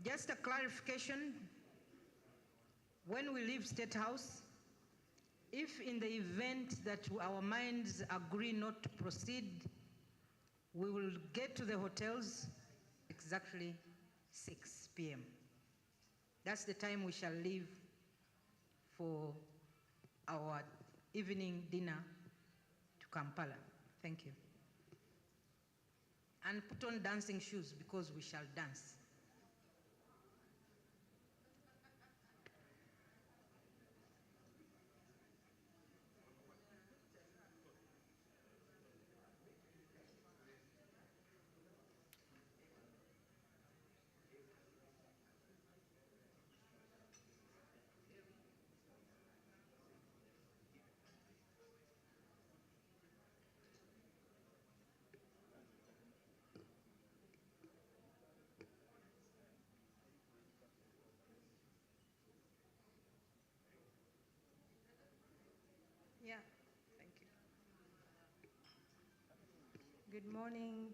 Just a clarification, when we leave State House, if in the event that our minds agree not to proceed, we will get to the hotels exactly 6 p.m. That's the time we shall leave for our evening dinner to Kampala. Thank you. And put on dancing shoes because we shall dance. Yeah, thank you. Good morning,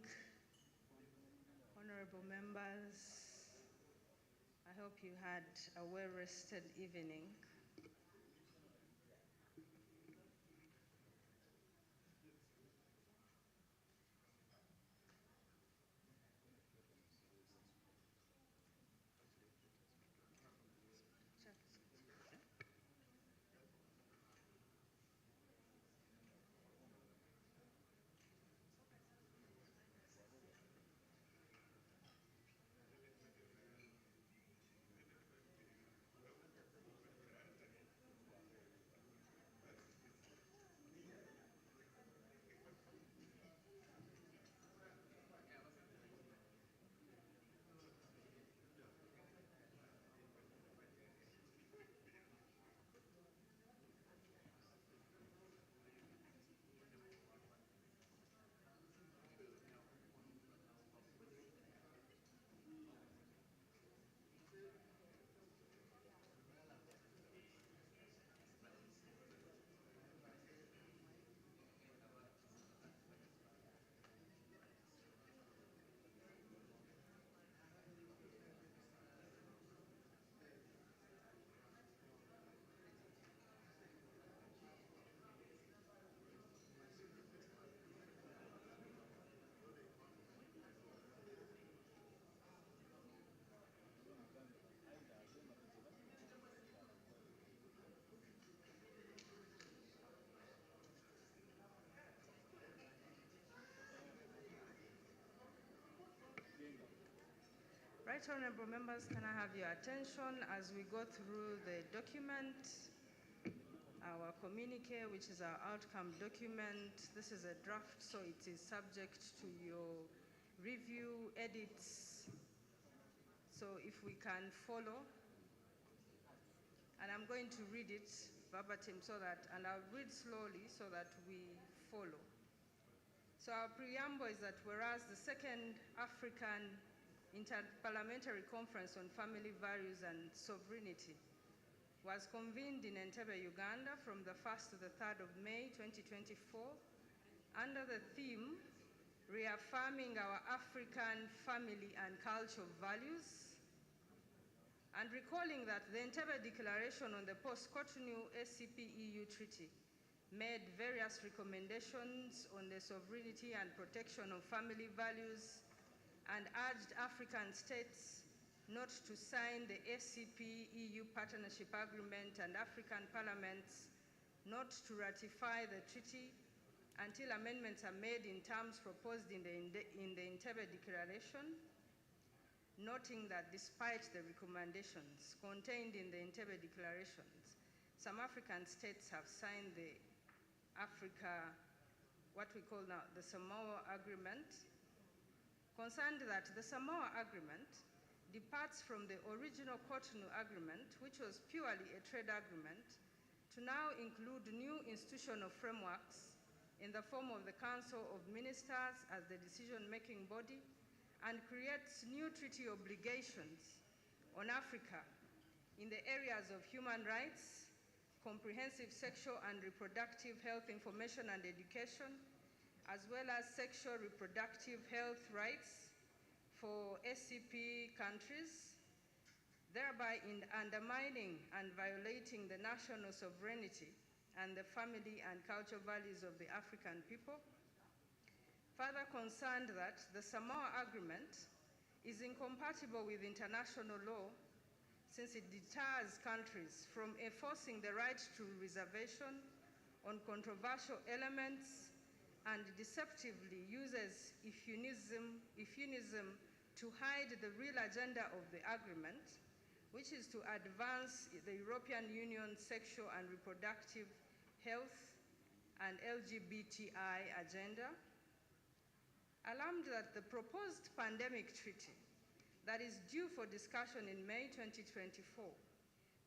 honorable members. I hope you had a well-rested evening. Right, honorable members, can I have your attention as we go through the document, our communique, which is our outcome document. This is a draft, so it is subject to your review, edits. So if we can follow, and I'm going to read it verbatim so that, and I'll read slowly so that we follow. So our preamble is that whereas the Second African Inter-Parliamentary Conference on Family Values and Sovereignty was convened in Entebbe, Uganda from the 1st to the 3rd of May 2024 under the theme, Reaffirming Our African Family and Cultural Values, and recalling that the Entebbe Declaration on the Post-Cotonou ACP-EU Treaty made various recommendations on the sovereignty and protection of family values and urged African states not to sign the ACP-EU Partnership Agreement and African parliaments not to ratify the treaty until amendments are made in terms proposed in the Entebbe Declaration, noting that despite the recommendations contained in the Entebbe Declarations, some African states have signed the what we call now the Samoa Agreement, concerned that the Samoa Agreement departs from the original Cotonou Agreement, which was purely a trade agreement, to now include new institutional frameworks in the form of the Council of Ministers as the decision-making body, and creates new treaty obligations on Africa in the areas of human rights, comprehensive sexual and reproductive health information and education, as well as sexual reproductive health rights for SCP countries, thereby undermining and violating the national sovereignty and the family and cultural values of the African people. Further concerned that the Samoa Agreement is incompatible with international law since it deters countries from enforcing the right to reservation on controversial elements and deceptively uses euphemism to hide the real agenda of the agreement, which is to advance the European Union's sexual and reproductive health and LGBTI agenda. Alarmed that the proposed pandemic treaty that is due for discussion in May 2024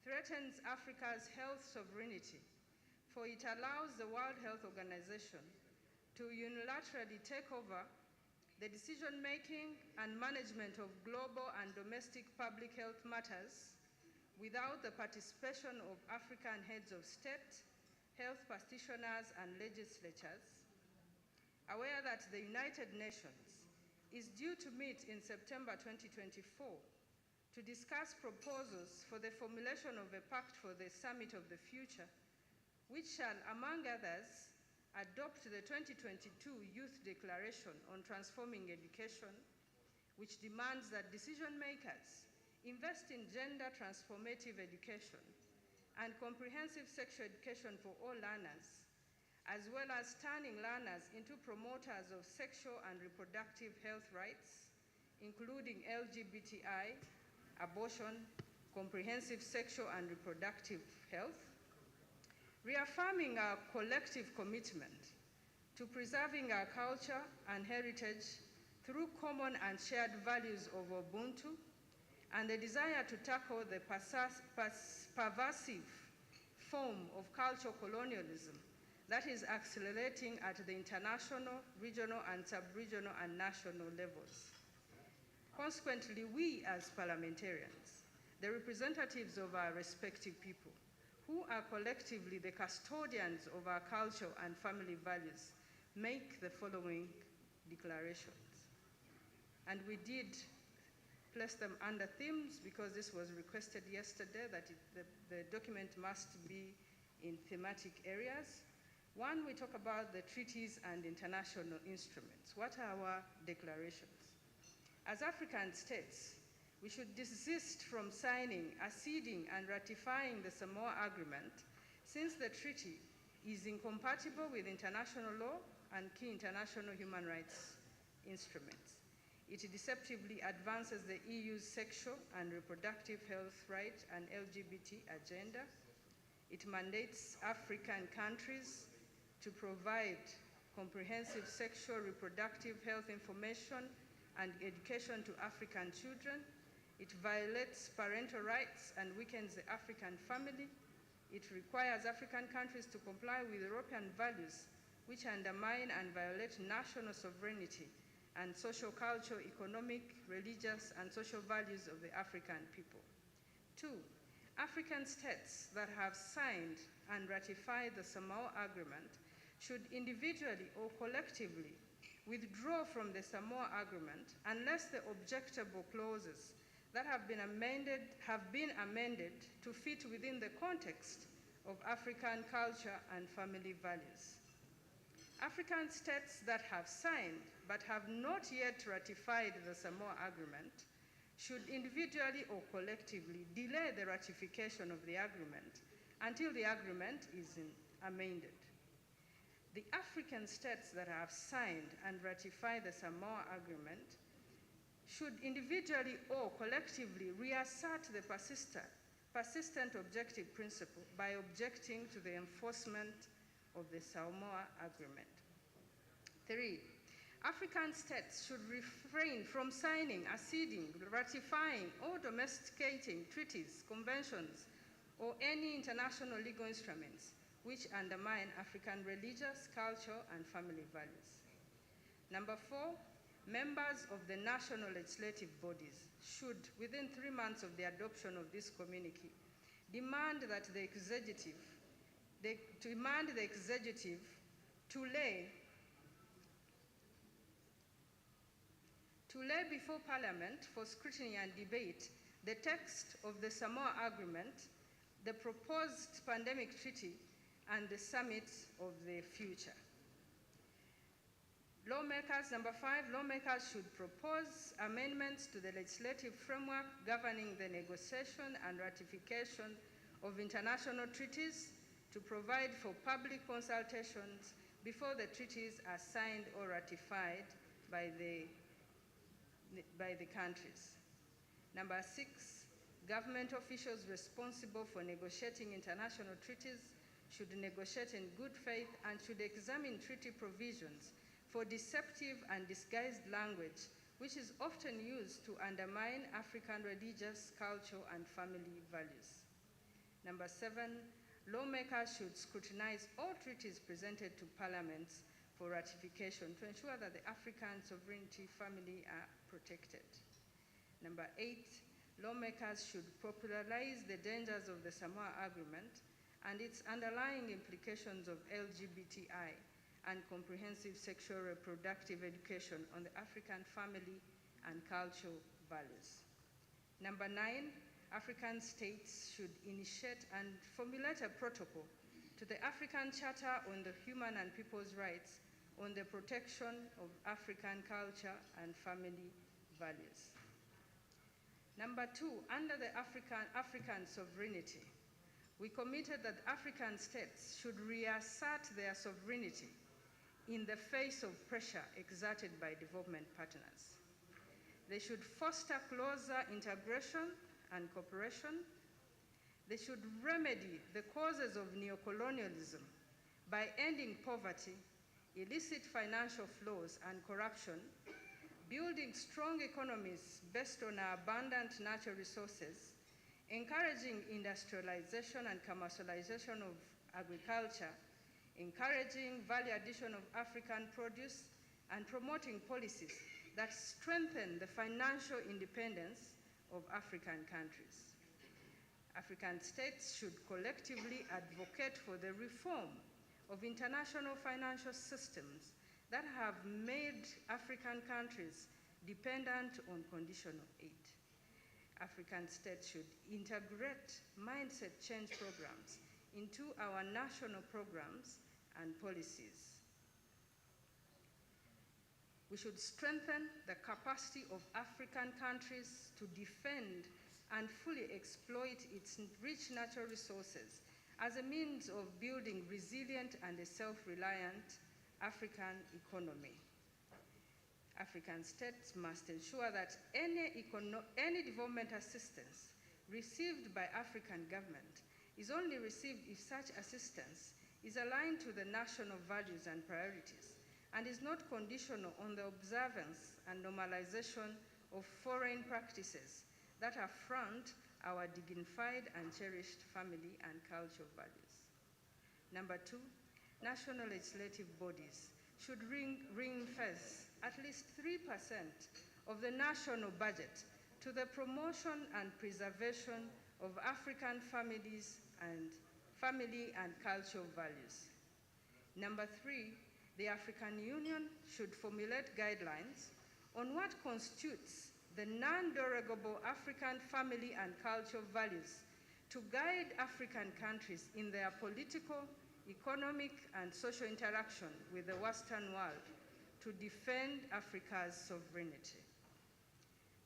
threatens Africa's health sovereignty, for it allows the World Health Organization to unilaterally take over the decision-making and management of global and domestic public health matters without the participation of African heads of state, health practitioners, and legislatures. Aware that the United Nations is due to meet in September 2024 to discuss proposals for the formulation of a pact for the Summit of the Future, which shall, among others, adopt the 2022 Youth Declaration on Transforming Education, which demands that decision-makers invest in gender transformative education and comprehensive sexual education for all learners, as well as turning learners into promoters of sexual and reproductive health rights, including LGBTI, abortion, comprehensive sexual and reproductive health, reaffirming our collective commitment to preserving our culture and heritage through common and shared values of Ubuntu, and the desire to tackle the pervasive form of cultural colonialism that is accelerating at the international, regional, and sub-regional and national levels. Consequently, we as parliamentarians, the representatives of our respective people, who are collectively the custodians of our culture and family values, make the following declarations. And we did place them under themes because this was requested yesterday that the document must be in thematic areas. One, we talk about the treaties and international instruments. What are our declarations? As African states, we should desist from signing, acceding, and ratifying the Samoa Agreement since the treaty is incompatible with international law and key international human rights instruments. It deceptively advances the EU's sexual and reproductive health right and LGBT agenda. It mandates African countries to provide comprehensive sexual reproductive health information and education to African children. It violates parental rights and weakens the African family. It requires African countries to comply with European values which undermine and violate national sovereignty and social, cultural, economic, religious, and social values of the African people. 2, African states that have signed and ratified the Samoa Agreement should individually or collectively withdraw from the Samoa Agreement unless the objectable clauses that have been amended to fit within the context of African culture and family values. African states that have signed but have not yet ratified the Samoa Agreement should individually or collectively delay the ratification of the agreement until the agreement is amended. The African states that have signed and ratified the Samoa Agreement should individually or collectively reassert the persistent objective principle by objecting to the enforcement of the Samoa Agreement. 3, African states should refrain from signing, acceding, ratifying, or domesticating treaties, conventions, or any international legal instruments which undermine African religious, cultural, and family values. Number 4, members of the national legislative bodies should, within 3 months of the adoption of this communique, demand the executive to lay before Parliament for scrutiny and debate the text of the Samoa Agreement, the proposed pandemic treaty, and the summit of the future. Lawmakers, number 5, lawmakers should propose amendments to the legislative framework governing the negotiation and ratification of international treaties to provide for public consultations before the treaties are signed or ratified by the countries. Number 6, government officials responsible for negotiating international treaties should negotiate in good faith and should examine treaty provisions for deceptive and disguised language, which is often used to undermine African religious, cultural, and family values. Number 7, lawmakers should scrutinize all treaties presented to parliaments for ratification to ensure that the African sovereignty family are protected. Number 8, lawmakers should popularize the dangers of the Samoa Agreement and its underlying implications of LGBTI and comprehensive sexual reproductive education on the African family and cultural values. Number 9, African states should initiate and formulate a protocol to the African Charter on the Human and People's Rights on the protection of African culture and family values. Number 2, under the African sovereignty, we committed that African states should reassert their sovereignty in the face of pressure exerted by development partners. They should foster closer integration and cooperation. They should remedy the causes of neocolonialism by ending poverty, illicit financial flows, and corruption, building strong economies based on our abundant natural resources, encouraging industrialization and commercialization of agriculture, encouraging value addition of African produce, and promoting policies that strengthen the financial independence of African countries. African states should collectively advocate for the reform of international financial systems that have made African countries dependent on conditional aid. African states should integrate mindset change programs into our national programs and policies. We should strengthen the capacity of African countries to defend and fully exploit its rich natural resources as a means of building resilient and a self-reliant African economy. African states must ensure that any development assistance received by African government is only received if such assistance is aligned to the national values and priorities and is not conditional on the observance and normalization of foreign practices that affront our dignified and cherished family and cultural values. Number 2, national legislative bodies should ring-fence at least 3% of the national budget to the promotion and preservation of African families and family and cultural values. Number 3, the African Union should formulate guidelines on what constitutes the non-derogable African family and cultural values to guide African countries in their political, economic, and social interaction with the Western world to defend Africa's sovereignty.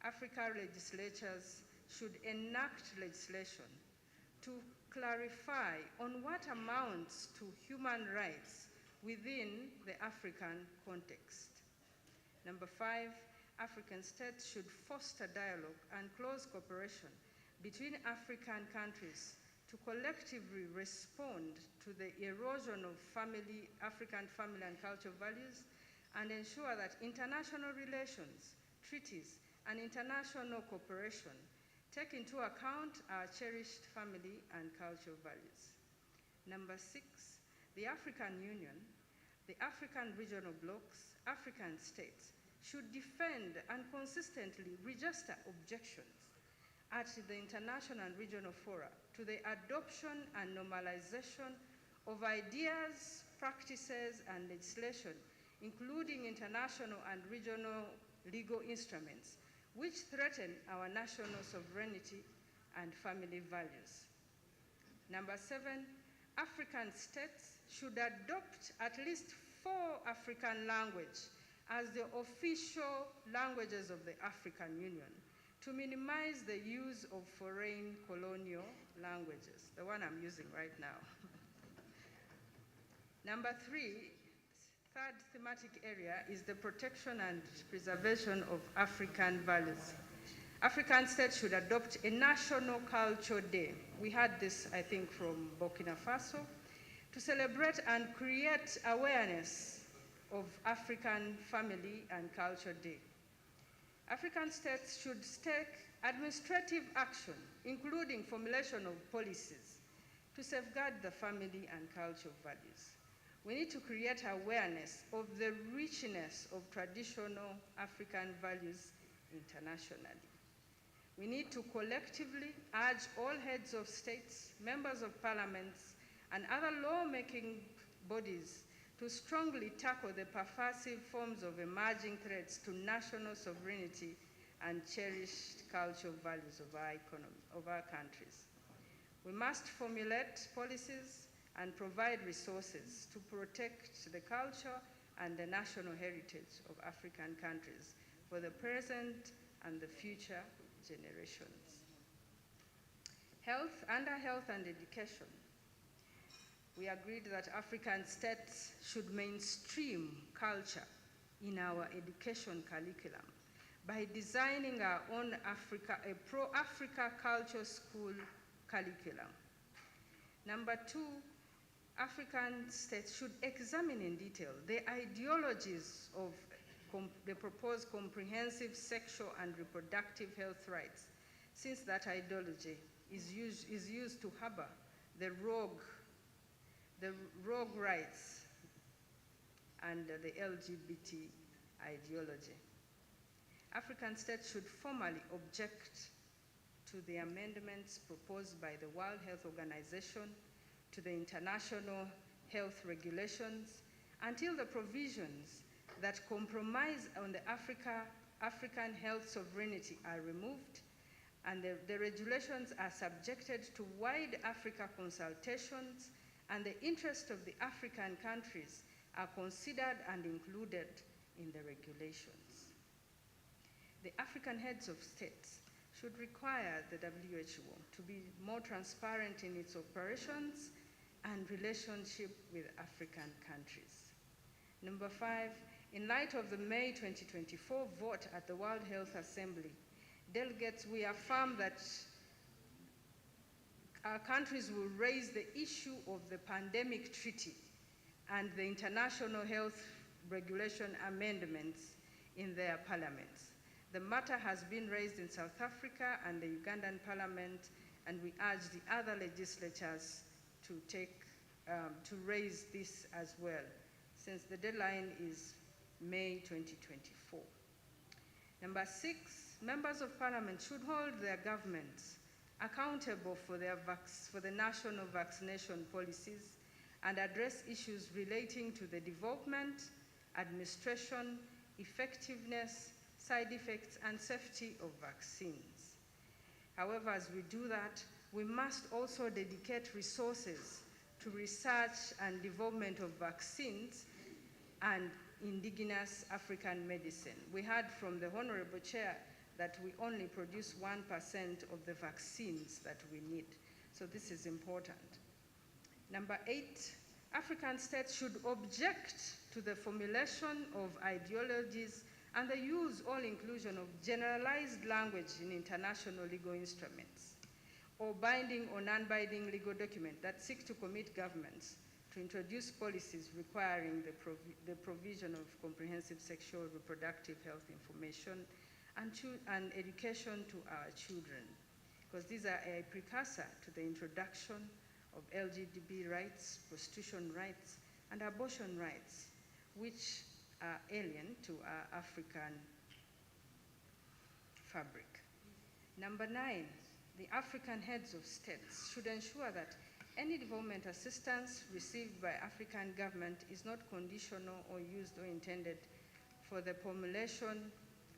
African legislatures should enact legislation to clarify on what amounts to human rights within the African context. Number 5, African states should foster dialogue and close cooperation between African countries to collectively respond to the erosion of African family and cultural values and ensure that international relations, treaties, and international cooperation take into account our cherished family and cultural values. Number 6, the African Union, the African regional blocs, African states should defend and consistently register objections at the international and regional fora to the adoption and normalization of ideas, practices, and legislation, including international and regional legal instruments, which threaten our national sovereignty and family values. Number 7, African states should adopt at least 4 African languages as the official languages of the African Union to minimize the use of foreign colonial languages, the one I'm using right now. Number 3, third thematic area is the protection and preservation of African values. African states should adopt a national culture day. We had this, I think, from Burkina Faso, to celebrate and create awareness of African Family and Culture Day. African states should take administrative action, including formulation of policies, to safeguard the family and cultural values. We need to create awareness of the richness of traditional African values internationally. We need to collectively urge all heads of states, members of parliaments, and other lawmaking bodies to strongly tackle the pervasive forms of emerging threats to national sovereignty and cherished cultural values of our countries. We must formulate policies and provide resources to protect the culture and the national heritage of African countries for the present and the future generations. Under health and education, we agreed that African states should mainstream culture in our education curriculum by designing our own a pro-Africa culture school curriculum. Number 2, African states should examine in detail the ideologies of the proposed comprehensive sexual and reproductive health rights, since that ideology is used to harbor the rogue rights and the LGBT ideology. African states should formally object to the amendments proposed by the World Health Organization to the international health regulations until the provisions that compromise on the African health sovereignty are removed and the regulations are subjected to wide Africa consultations and the interests of the African countries are considered and included in the regulations. The African heads of states should require the WHO to be more transparent in its operations and relationship with African countries. Number 5, in light of the May 2024 vote at the World Health Assembly, delegates, we affirm that our countries will raise the issue of the pandemic treaty and the international health regulation amendments in their parliaments. The matter has been raised in South Africa and the Ugandan parliament, and we urge the other legislatures to raise this as well, since the deadline is May 2024. Number 6, members of parliament should hold their governments accountable for the national vaccination policies and address issues relating to the development, administration, effectiveness, side effects, and safety of vaccines. However, as we do that, we must also dedicate resources to research and development of vaccines and indigenous African medicine. We heard from the Honorable Chair that we only produce 1% of the vaccines that we need. So this is important. Number 8, African states should object to the formulation of ideologies and the use or inclusion of generalized language in international legal instruments or binding or non-binding legal documents that seek to commit governments to introduce policies requiring the provision of comprehensive sexual reproductive health information and education to our children, because these are a precursor to the introduction of LGBT rights, prostitution rights, and abortion rights, which are alien to our African fabric. Number 9, the African heads of states should ensure that any development assistance received by African government is not conditional or used or intended for the formulation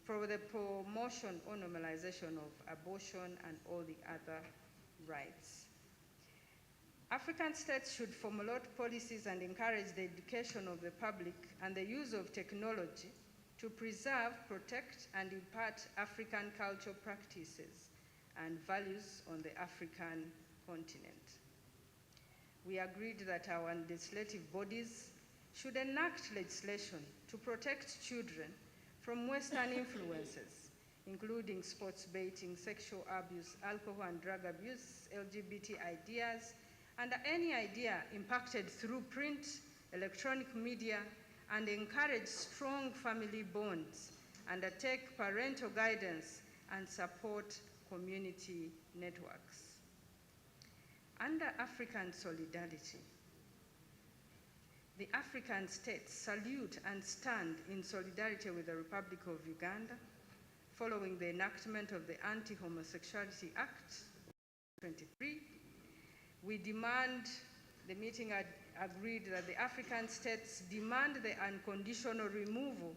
for the promotion or normalization of abortion and all the other rights. African states should formulate policies and encourage the education of the public and the use of technology to preserve, protect, and impart African cultural practices and values on the African continent. We agreed that our legislative bodies should enact legislation to protect children from Western influences, including sports betting, sexual abuse, alcohol and drug abuse, LGBT ideas, and any idea impacted through print, electronic media, and encourage strong family bonds, undertake parental guidance, and support community networks. Under African solidarity, the African states salute and stand in solidarity with the Republic of Uganda following the enactment of the Anti-Homosexuality Act 23. We demand, the meeting agreed that the African states demand the unconditional removal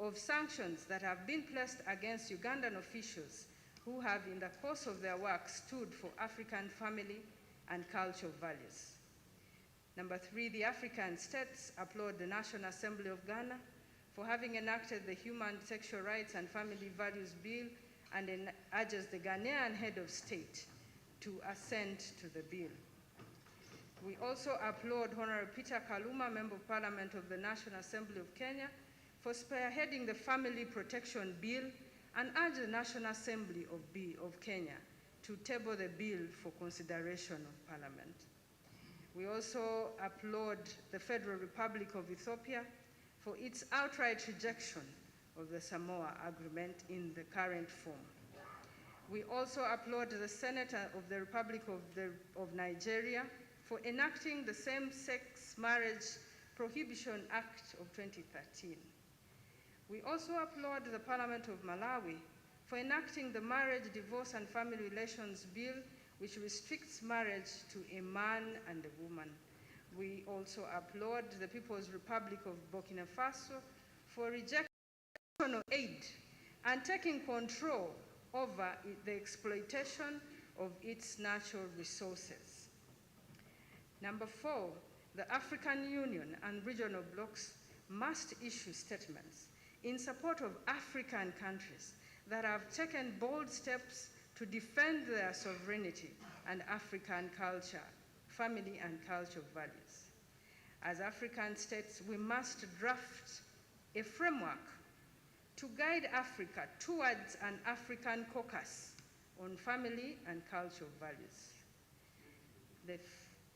of sanctions that have been placed against Ugandan officials who have in the course of their work stood for African family and cultural values. Number 3, the African states applaud the National Assembly of Ghana for having enacted the Human Sexual Rights and Family Values Bill and urges the Ghanaian head of state to assent to the bill. We also applaud Honorable Peter Kaluma, Member of Parliament of the National Assembly of Kenya, for spearheading the Family Protection Bill and urge the National Assembly of Kenya to table the bill for consideration of Parliament. We also applaud the Federal Republic of Ethiopia for its outright rejection of the Samoa Agreement in the current form. We also applaud the Senate of the Republic of Nigeria for enacting the Same-Sex Marriage Prohibition Act of 2013. We also applaud the Parliament of Malawi for enacting the Marriage, Divorce and Family Relations Bill, which restricts marriage to a man and a woman. We also applaud the People's Republic of Burkina Faso for rejecting aid and taking control over the exploitation of its natural resources. Number 4, the African Union and regional blocs must issue statements in support of African countries that have taken bold steps to defend their sovereignty and African culture, family and cultural values. As African states, we must draft a framework to guide Africa towards an African caucus on family and cultural values. The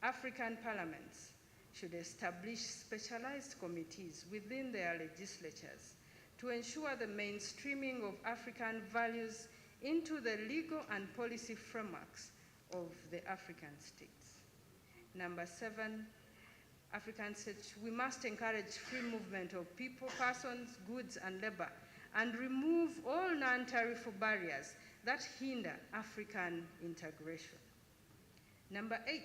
African parliaments should establish specialized committees within their legislatures to ensure the mainstreaming of African values into the legal and policy frameworks of the African states. Number 7, African states, we must encourage free movement of people, persons, goods, and labor, and remove all non-tariff barriers that hinder African integration. Number 8,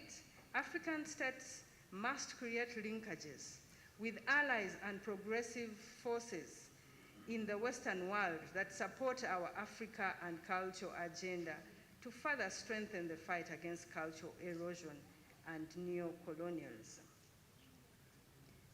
African states must create linkages with allies and progressive forces in the Western world that support our Africa and culture agenda to further strengthen the fight against cultural erosion and neo-colonialism.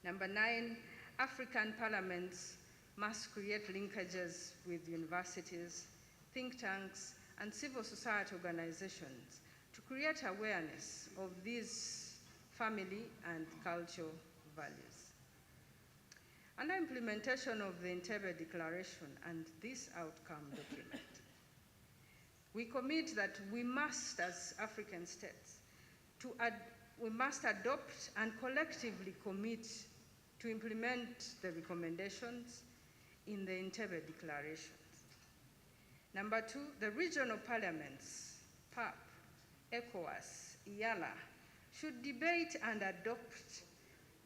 Number 9, African parliaments must create linkages with universities, think tanks, and civil society organizations to create awareness of these family and cultural values. Under implementation of the Entebbe Declaration and this outcome document, we commit that we must, as African states, we must adopt and collectively commit to implement the recommendations in the Entebbe Declaration. Number 2, the regional parliaments, PAP, ECOWAS, IALA, should debate and adopt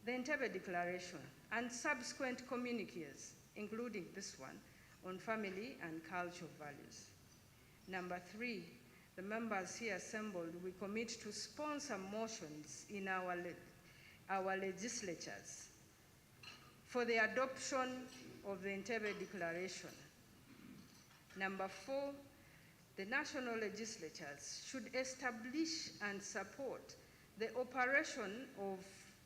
the Entebbe Declaration and subsequent communiques, including this one, on family and cultural values. Number 3, the members here assembled, we commit to sponsor motions in our legislatures for the adoption of the Entebbe Declaration Number 4, the national legislatures should establish and support the operation of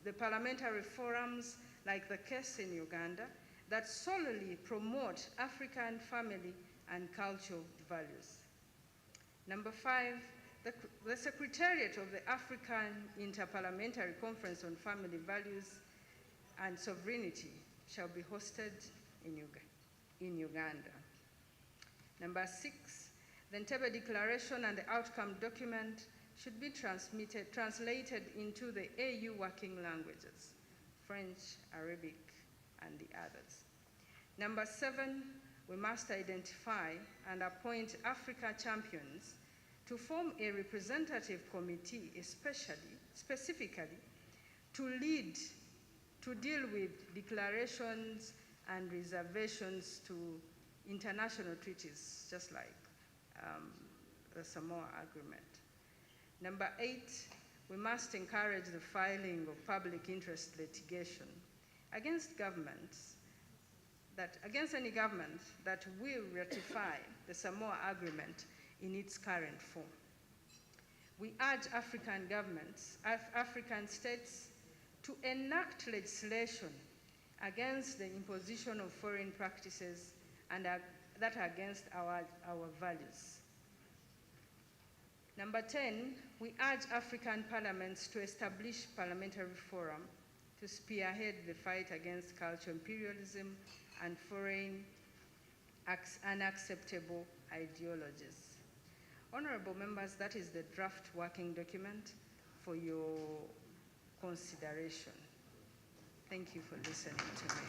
the parliamentary forums like the case in Uganda that solely promote African family and cultural values. Number 5, the Secretariat of the African Inter-Parliamentary Conference on Family Values and Sovereignty shall be hosted in Uganda. Number 6, the Entebbe Declaration and the outcome document should be translated into the AU working languages, French, Arabic, and the others. Number 7, we must identify and appoint Africa champions to form a representative committee, specifically to deal with declarations and reservations to international treaties, just like the Samoa Agreement. Number 8, we must encourage the filing of public interest litigation against any government that will ratify the Samoa Agreement in its current form. We urge African governments, African states, to enact legislation against the imposition of foreign practices and that are against our values. Number 10, we urge African parliaments to establish parliamentary forum to spearhead the fight against cultural imperialism and foreign unacceptable ideologies. Honorable members, that is the draft working document for your consideration. Thank you for listening to me.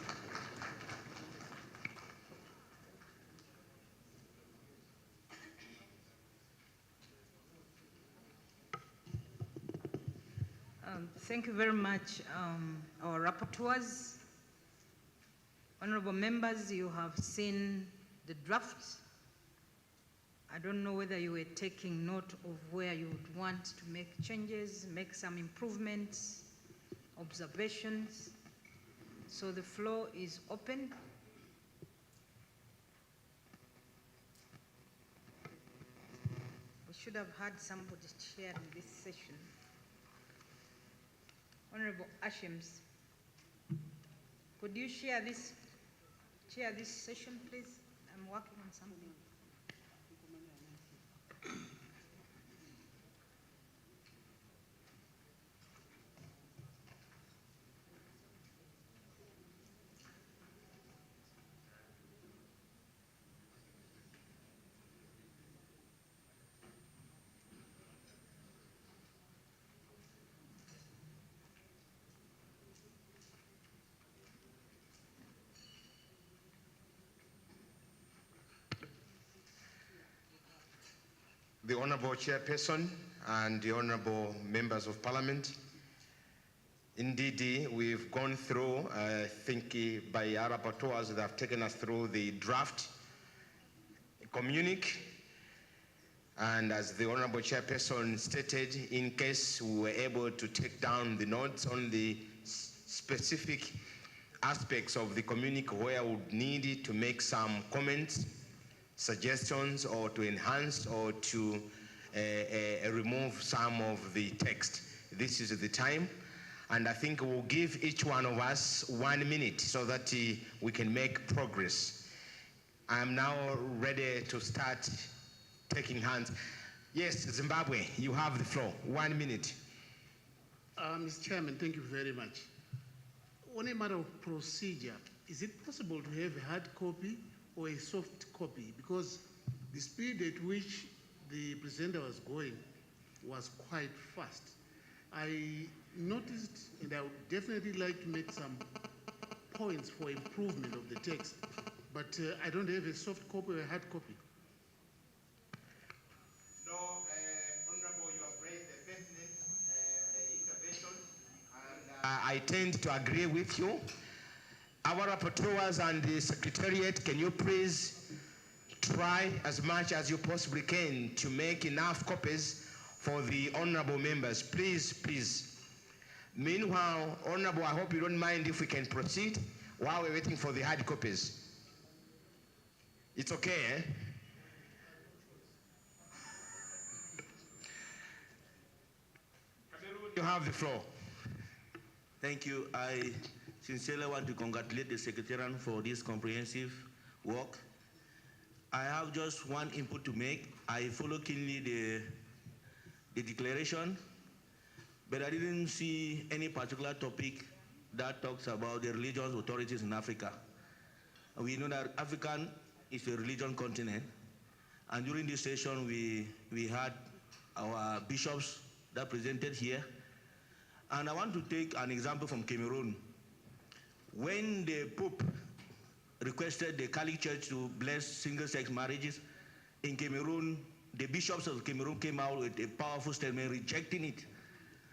Thank you very much, our rapporteurs. Honorable members, you have seen the draft. I don't know whether you were taking note of where you would want to make changes, make some improvements, observations. So the floor is open. We should have had somebody sharing this session. Honorable Ashems, could you share this session, please? I'm working on something. The Honorable Chairperson and the Honorable Members of Parliament, indeed, we've gone through, I think by our rapporteurs that have taken us through the draft communique, and as the Honorable Chairperson stated, in case we were able to take down the notes on the specific aspects of the communique where we would need to make some comments, suggestions, or to enhance or to remove some of the text. This is the time, and I think we'll give each one of us 1 minute so that we can make progress. I'm now ready to start taking hands. Yes, Zimbabwe, you have the floor. 1 minute. Mr. Chairman, thank you very much. On a matter of procedure, is it possible to have a hard copy or a soft copy? Because the speed at which the presenter was going was quite fast. I noticed, and I would definitely like to make some points for improvement of the text, but I don't have a soft copy or a hard copy. No, Honorable, you have raised a pertinent intervention, and I tend to agree with you. Our rapporteurs and the Secretariat, can you please try as much as you possibly can to make enough copies for the honorable members? Please, please. Meanwhile, Honorable, I hope you don't mind if we can proceed while we're waiting for the hard copies. It's okay, eh? have the floor. Thank you. I sincerely want to congratulate the Secretariat for this comprehensive work. I have just one input to make. I follow keenly the declaration, but I didn't see any particular topic that talks about the religious authorities in Africa. We know that Africa is a religion continent, and during this session we had our bishops that presented here. And I want to take an example from Cameroon. When the Pope requested the Catholic Church to bless single-sex marriages, in Cameroon, the bishops of Cameroon came out with a powerful statement rejecting it.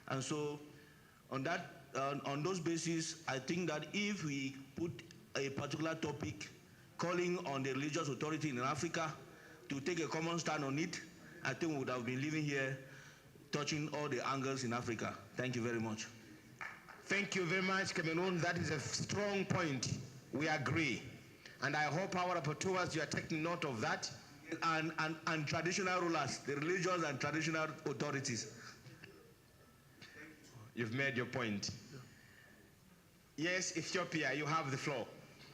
And so on those bases, I think that if we put a particular topic calling on the religious authority in Africa to take a common stand on it, I think we would have been living here touching all the angles in Africa. Thank you very much. Thank you very much, Cameroon. That is a strong point. We agree. And I hope our rapporteurs, you are taking note of that. And traditional rulers, the religious and traditional authorities. You've made your point. Yes, Ethiopia, you have the floor.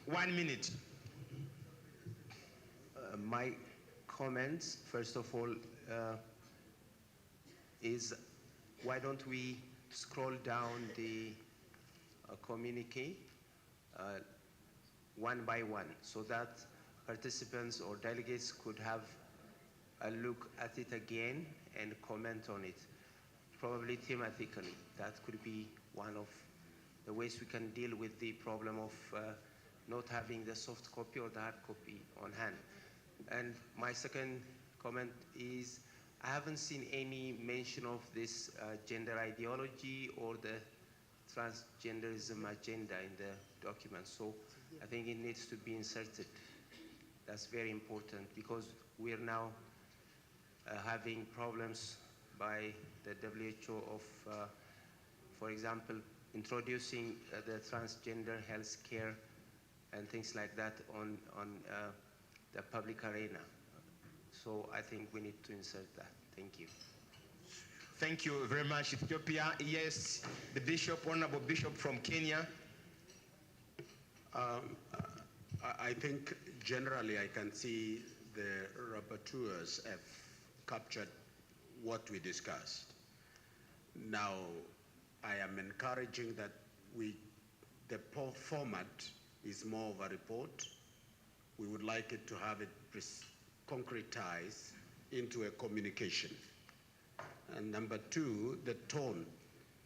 1 minute. My comments, first of all, is why don't we scroll down the communique one by one so that participants or delegates could have a look at it again and comment on it, probably thematically. That could be one of the ways we can deal with the problem of not having the soft copy or the hard copy on hand. And my second comment is I haven't seen any mention of this gender ideology or the transgenderism agenda in the document. So I think it needs to be inserted. That's very important because we're now having problems by the WHO of, for example, introducing the transgender health care and things like that on the public arena. So I think we need to insert that. Thank you. Thank you very much, Ethiopia. Yes, the bishop, Honorable Bishop from Kenya. I think generally I can see the rapporteurs have captured what we discussed. Now, I am encouraging that the format is more of a report. We would like it to have it concretized into a communication. And number two, the tone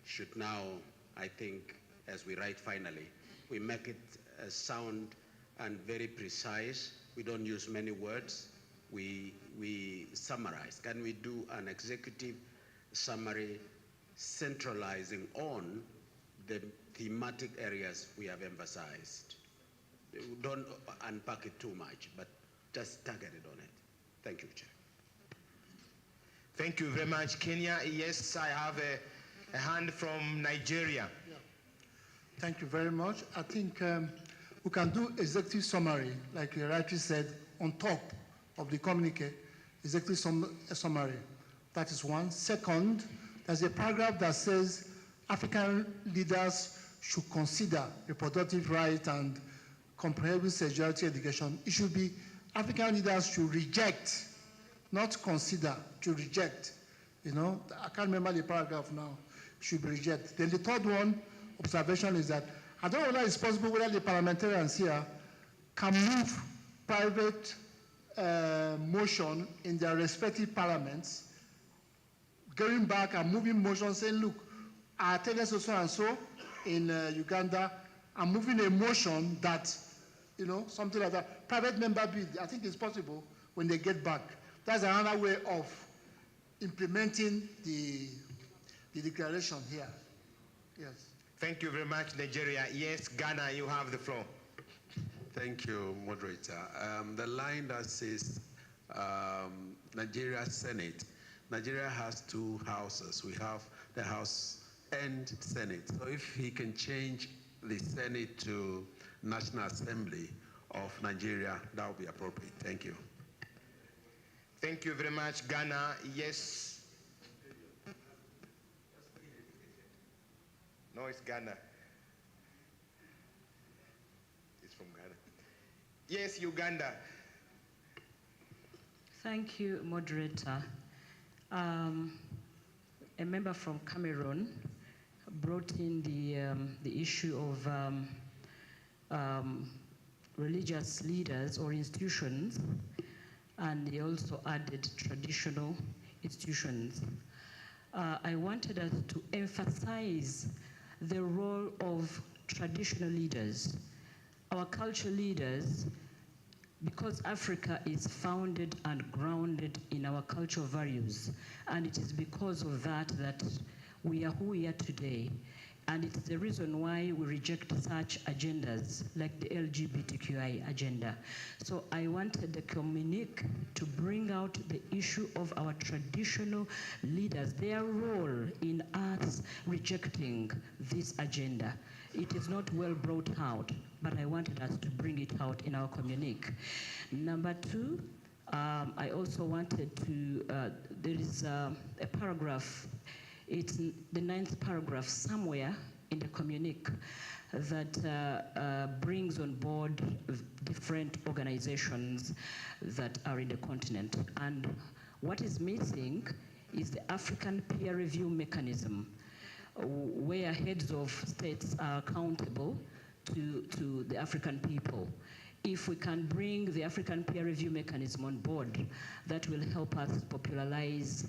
should now, I think, as we write finally, we make it sound and very precise. We don't use many words. We summarize. Can we do an executive summary centralizing on the thematic areas we have emphasized? Don't unpack it too much, but just target it on it. Thank you, Chair. Thank you very much, Kenya. Yes, I have a hand from Nigeria. Yeah. Thank you very much. I think we can do executive summary, like you rightly said, on top of the communique, executive summary. That is one. Second, there's a paragraph that says African leaders should consider reproductive rights and comprehensive sexuality education. It should be African leaders should reject, not consider, to reject. You know, I can't remember the paragraph now. Should be reject. Then the third one, observation, is that I don't know whether it's possible whether the parliamentarians here can move private motion in their respective parliaments, going back and moving motion saying, look, I attended so and so in Uganda, I'm moving a motion that, you know, something like that. Private member bid, I think it's possible when they get back. That's another way of implementing the declaration here. Yes. Thank you very much, Nigeria. Yes, Ghana, you have the floor. Thank you, moderator. The line that says Nigeria Senate. Nigeria has two houses. We have the House and Senate. So if he can change the Senate to National Assembly of Nigeria, that would be appropriate. Thank you. Thank you very much, Ghana. Yes. No, it's Ghana. It's from Ghana. Yes, Uganda. Thank you, moderator. A member from Cameroon brought in the issue of religious leaders or institutions, and he also added traditional institutions. I wanted us to emphasize the role of traditional leaders, our cultural leaders, because Africa is founded and grounded in our cultural values, and it is because of that that we are who we are today. And it's the reason why we reject such agendas like the LGBTQI agenda. So I wanted the communique to bring out the issue of our traditional leaders, their role in us rejecting this agenda. It is not well brought out, but I wanted us to bring it out in our communique. Number two, I also wanted to, there is a paragraph, it's the 9th paragraph somewhere in the communique that brings on board different organizations that are in the continent. And what is missing is the African peer review mechanism, where heads of states are accountable to the African people. If we can bring the African peer review mechanism on board, that will help us popularize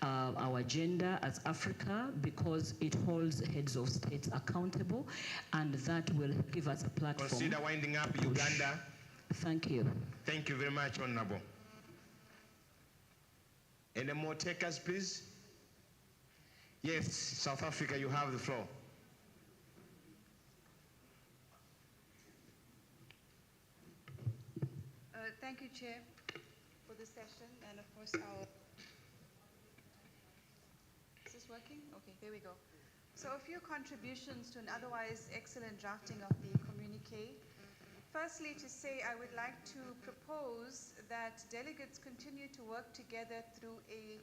our agenda as Africa, because it holds heads of states accountable, and that will give us a platform. Consider winding up Uganda. Thank you. Thank you very much, Honorable. Any more takers, please? Yes, South Africa, you have the floor. Thank you, Chair, for the session, and of course our... Is this working? Okay, there we go. So a few contributions to an otherwise excellent drafting of the communique. Firstly, to say I would like to propose that delegates continue to work together through a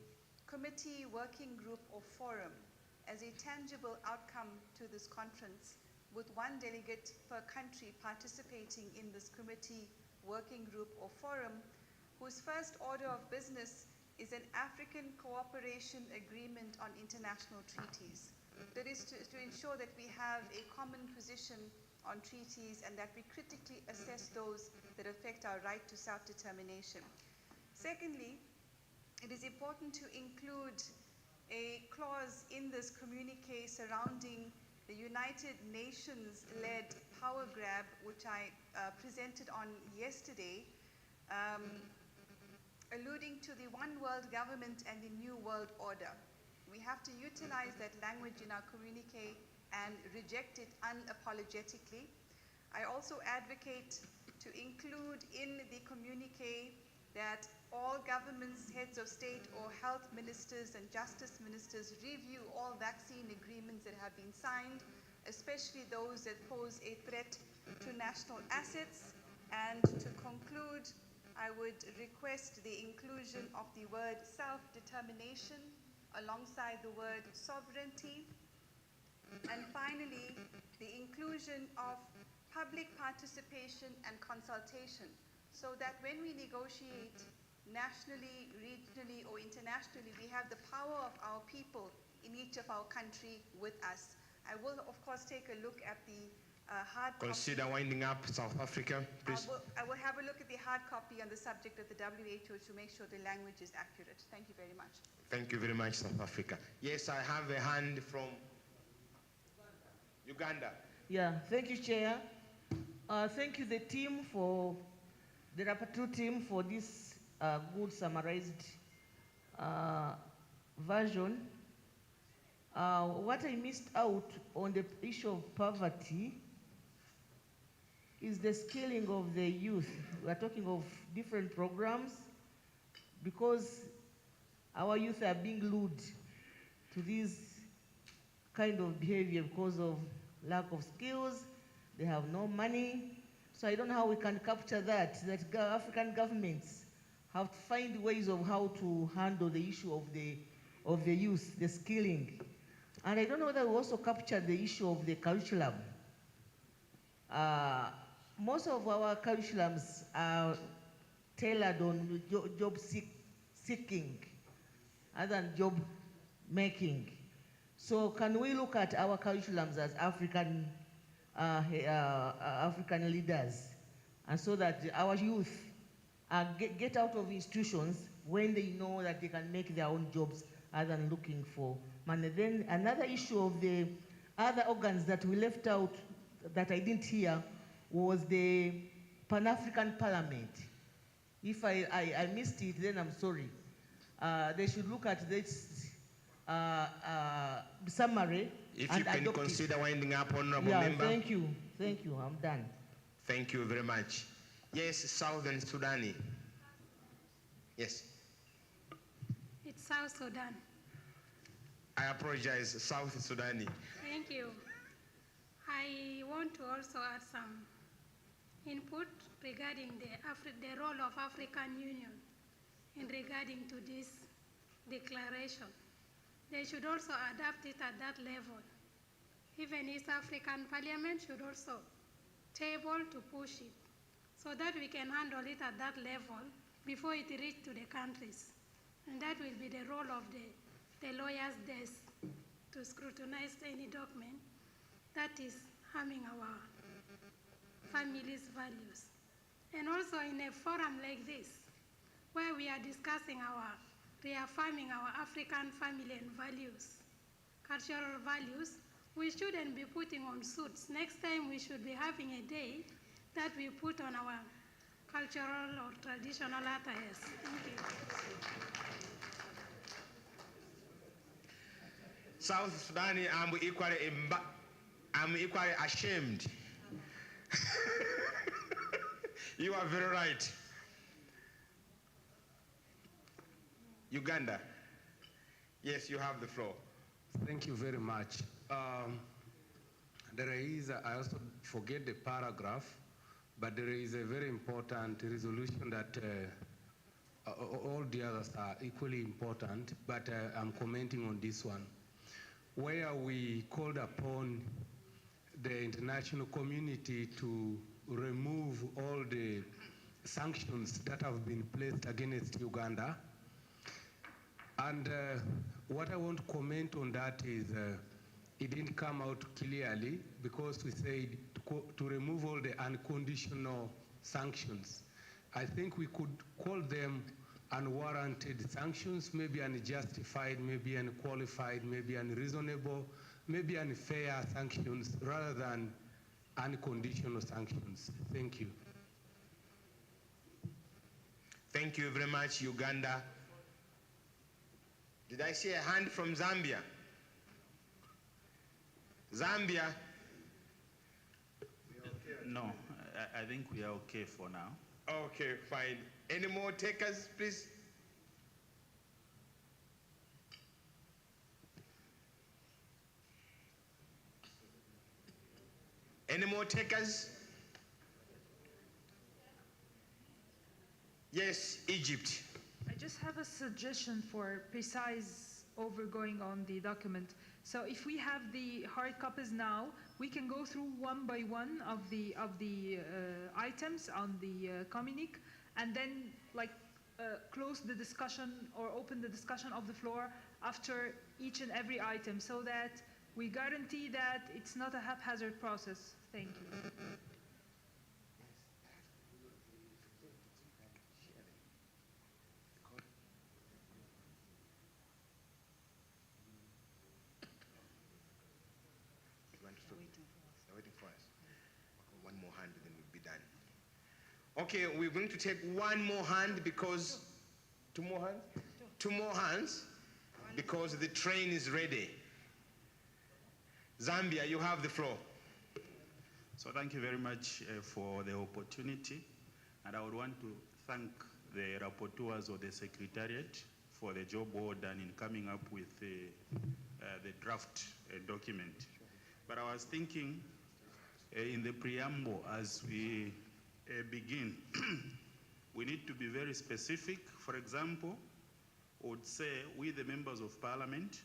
committee, working group, or forum as a tangible outcome to this conference, with one delegate per country participating in this committee, working group, or forum, whose first order of business is an African cooperation agreement on international treaties. That is to ensure that we have a common position on treaties and that we critically assess those that affect our right to self-determination. Secondly, it is important to include a clause in this communique surrounding the United Nations-led power grab, which I presented on yesterday, alluding to the one world government and the new world order. We have to utilize that language in our communique and reject it unapologetically. I also advocate to include in the communique that all governments, heads of state, or health ministers and justice ministers review all vaccine agreements that have been signed, especially those that pose a threat to national assets. And to conclude, I would request the inclusion of the word self-determination alongside the word sovereignty. And finally, the inclusion of public participation and consultation, so that when we negotiate nationally, regionally, or internationally, we have the power of our people in each of our country with us. I will, of course, take a look at the hard copy. Consider winding up South Africa, please. I will have a look at the hard copy on the subject of the WHO to make sure the language is accurate. Thank you very much. Thank you very much, South Africa. Yes, I have a hand from Uganda. Yeah, thank you, Chair. Thank you, the team, for the rapporteur team, for this good summarized version. What I missed out on the issue of poverty is the skilling of the youth. We are talking of different programs, because our youth are being lured to this kind of behavior because of lack of skills. They have no money. So I don't know how we can capture that African governments have to find ways of how to handle the issue of the youth, the skilling. And I don't know whether we also captured the issue of the curriculum. Most of our curriculums are tailored on job seeking other than job making. So can we look at our curriculums as African leaders, and so that our youth get out of institutions when they know that they can make their own jobs other than looking for money. Then another issue of the other organs that we left out that I didn't hear was the Pan-African Parliament. If I missed it, then I'm sorry. They should look at this summary. If you can consider winding up, honorable member. Thank you, I'm done. Thank you very much. Yes, Southern Sudan. Yes. It's South Sudan. I apologize, South Sudan. Thank you. I want to also add some input regarding the role of African Union in regarding to this declaration. They should also adapt it at that level. Even East African Parliament should also table to push it so that we can handle it at that level before it reaches to the countries. And that will be the role of the lawyer's desk to scrutinize any document that is harming our families' values. And also in a forum like this, where we are discussing reaffirming our African family and values, cultural values, we shouldn't be putting on suits. Next time we should be having a day that we put on our cultural or traditional attires. Thank you. South Sudan, I'm equally ashamed. You are very right. Uganda. Yes, you have the floor. Thank you very much. There is, I also forget the paragraph, but there is a very important resolution that all the others are equally important, but I'm commenting on this one, where we called upon the international community to remove all the sanctions that have been placed against Uganda. And what I want to comment on that is it didn't come out clearly, because we said to remove all the unconditional sanctions. I think we could call them unwarranted sanctions, maybe unjustified, maybe unqualified, maybe unreasonable, maybe unfair sanctions, rather than unconditional sanctions. Thank you. Thank you very much, Uganda. Did I see a hand from Zambia? Zambia? No, I think we are okay for now. Okay, fine. Any more takers, please? Any more takers? Yes, Egypt. I just have a suggestion for precise overgoing on the document. So if we have the hard copies now, we can go through one by one of the items on the communique, and then close the discussion or open the discussion of the floor after each and every item, so that we guarantee that it's not a haphazard process. Thank you. One more hand, then we'll be done. Okay, we're going to take one more hand because two more hands? Two more hands because the train is ready. Zambia, you have the floor. So thank you very much for the opportunity, and I would want to thank the rapporteurs of the Secretariat for the job well done in coming up with the draft document. But I was thinking in the preamble, as we begin, we need to be very specific. For example, I would say we, the members of Parliament,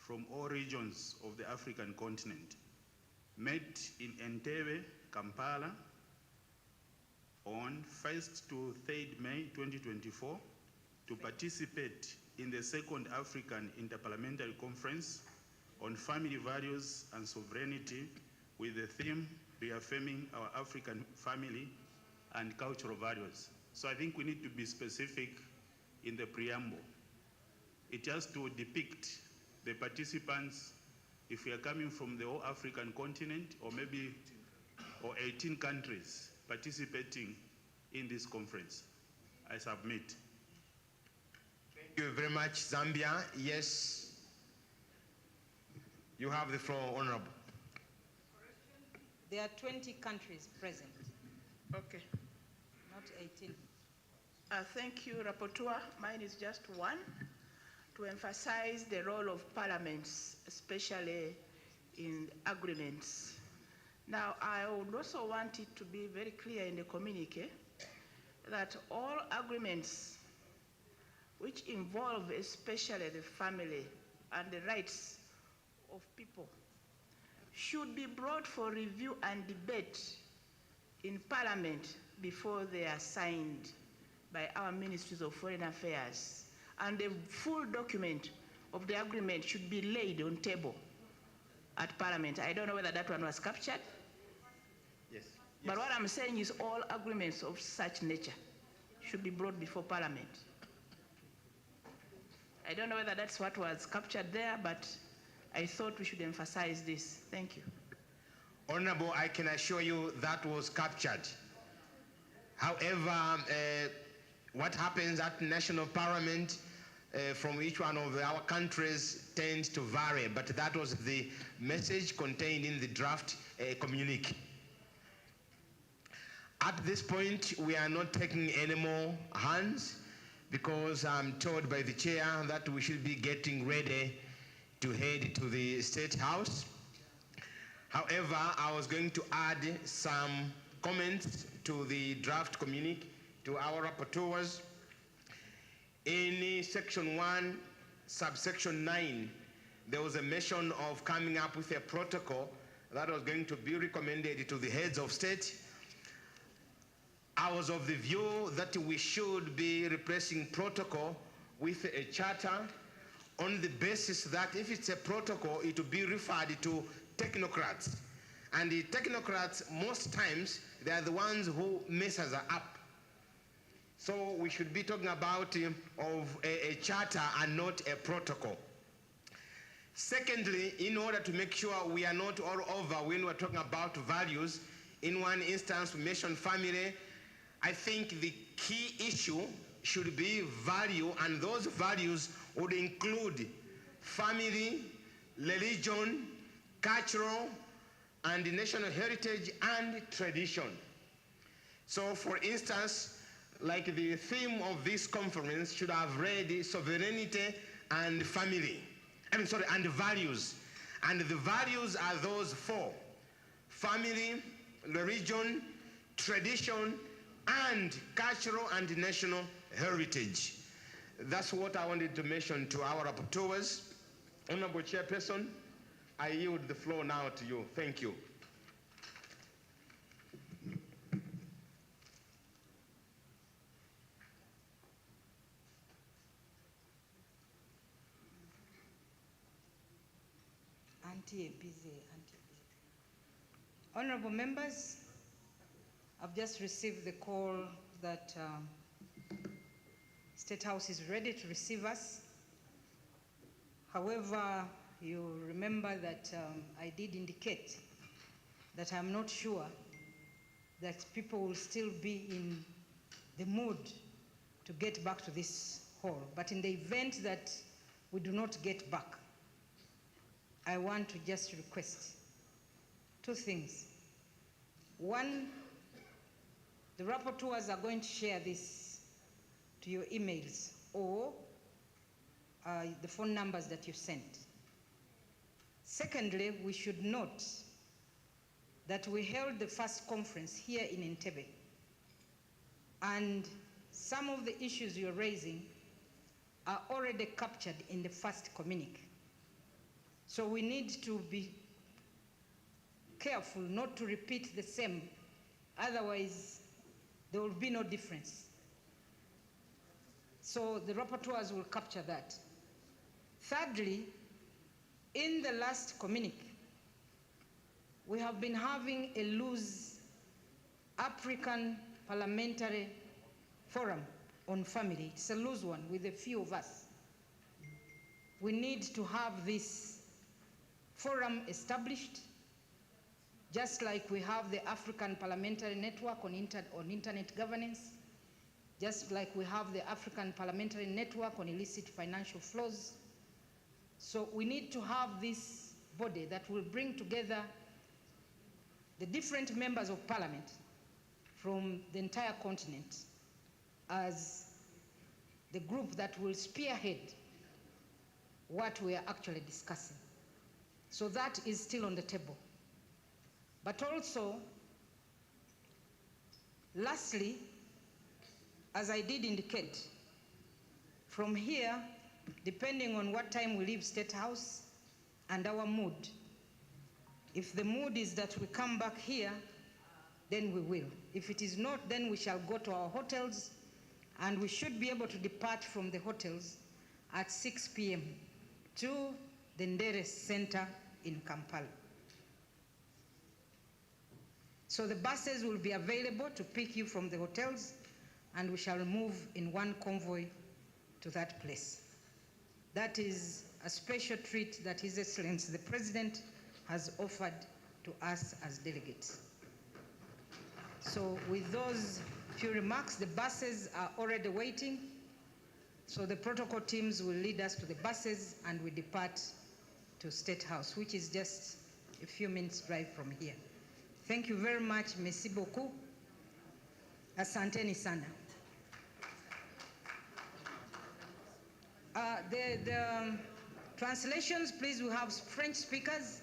from all regions of the African continent met in Entebbe, Kampala on 1st to 3rd May 2024 to participate in the second African Inter-Parliamentary Conference on Family Values and Sovereignty with the theme reaffirming our African family and cultural values. So I think we need to be specific in the preamble. It has to depict the participants, if we are coming from the whole African continent, or maybe 18 countries participating in this conference. I submit. Thank you very much, Zambia. Yes. You have the floor, Honorable. There are 20 countries present. Okay. Not 18. Thank you, Rapporteur. Mine is just one, to emphasize the role of parliaments, especially in agreements. Now, I would also want it to be very clear in the communique that all agreements which involve especially the family and the rights of people should be brought for review and debate in Parliament before they are signed by our Ministries of Foreign Affairs. And the full document of the agreement should be laid on table at Parliament. I don't know whether that one was captured. Yes. But what I'm saying is all agreements of such nature should be brought before Parliament. I don't know whether that's what was captured there, but I thought we should emphasize this. Thank you. Honorable, I can assure you that was captured. However, what happens at national parliament from each one of our countries tends to vary, but that was the message contained in the draft communique. At this point, we are not taking any more hands because I'm told by the chair that we should be getting ready to head to the State House. However, I was going to add some comments to the draft communique to our rapporteurs. In section 1, subsection 9, there was a mention of coming up with a protocol that was going to be recommended to the heads of state. I was of the view that we should be replacing protocol with a charter on the basis that if it's a protocol, it will be referred to technocrats. And the technocrats, most times, they are the ones who mess us up. So we should be talking about of a charter and not a protocol. Secondly, in order to make sure we are not all over when we're talking about values, in one instance we mentioned family. I think the key issue should be value, and those values would include family, religion, cultural, and national heritage and tradition. So for instance, like the theme of this conference should have read sovereignty and family. And values. And the values are those four: family, religion, tradition, and cultural and national heritage. That's what I wanted to mention to our rapporteurs. Honorable Chairperson, I yield the floor now to you. Thank you. Honorable members, I've just received the call that State House is ready to receive us. However, you remember that I did indicate that I'm not sure that people will still be in the mood to get back to this hall. But in the event that we do not get back, I want to just request two things. One, the rapporteurs are going to share this to your emails or the phone numbers that you sent. Secondly, we should note that we held the first conference here in Entebbe, and some of the issues you're raising are already captured in the first communique. So we need to be careful not to repeat the same, otherwise there will be no difference. So the rapporteurs will capture that. Thirdly, in the last communique, we have been having a loose African Parliamentary Forum on family. It's a loose one with a few of us. We need to have this forum established, just like we have the African Parliamentary Network on internet governance, just like we have the African Parliamentary Network on illicit financial flows. So we need to have this body that will bring together the different members of parliament from the entire continent as the group that will spearhead what we are actually discussing. So that is still on the table. But also, lastly, as I did indicate, from here, depending on what time we leave State House and our mood, if the mood is that we come back here, then we will. If it is not, then we shall go to our hotels, and we should be able to depart from the hotels at 6 p.m. to the Ndere Center in Kampala. So the buses will be available to pick you from the hotels, and we shall move in one convoy to that place. That is a special treat that His Excellency the President has offered to us as delegates. So with those few remarks, the buses are already waiting. So the protocol teams will lead us to the buses, and we depart to State House, which is just a few minutes drive from here. Thank you very much. Merci beaucoup. Asanteni sana. The translations, please, we have French speakers.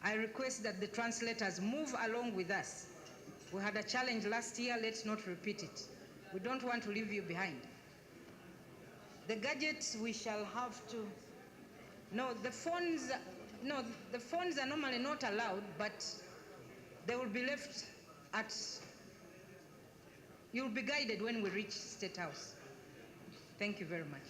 I request that the translators move along with us. We had a challenge last year, let's not repeat it. We don't want to leave you behind. The gadgets we shall have to, the phones are normally not allowed, but they will be left at, you'll be guided when we reach State House. Thank you very much.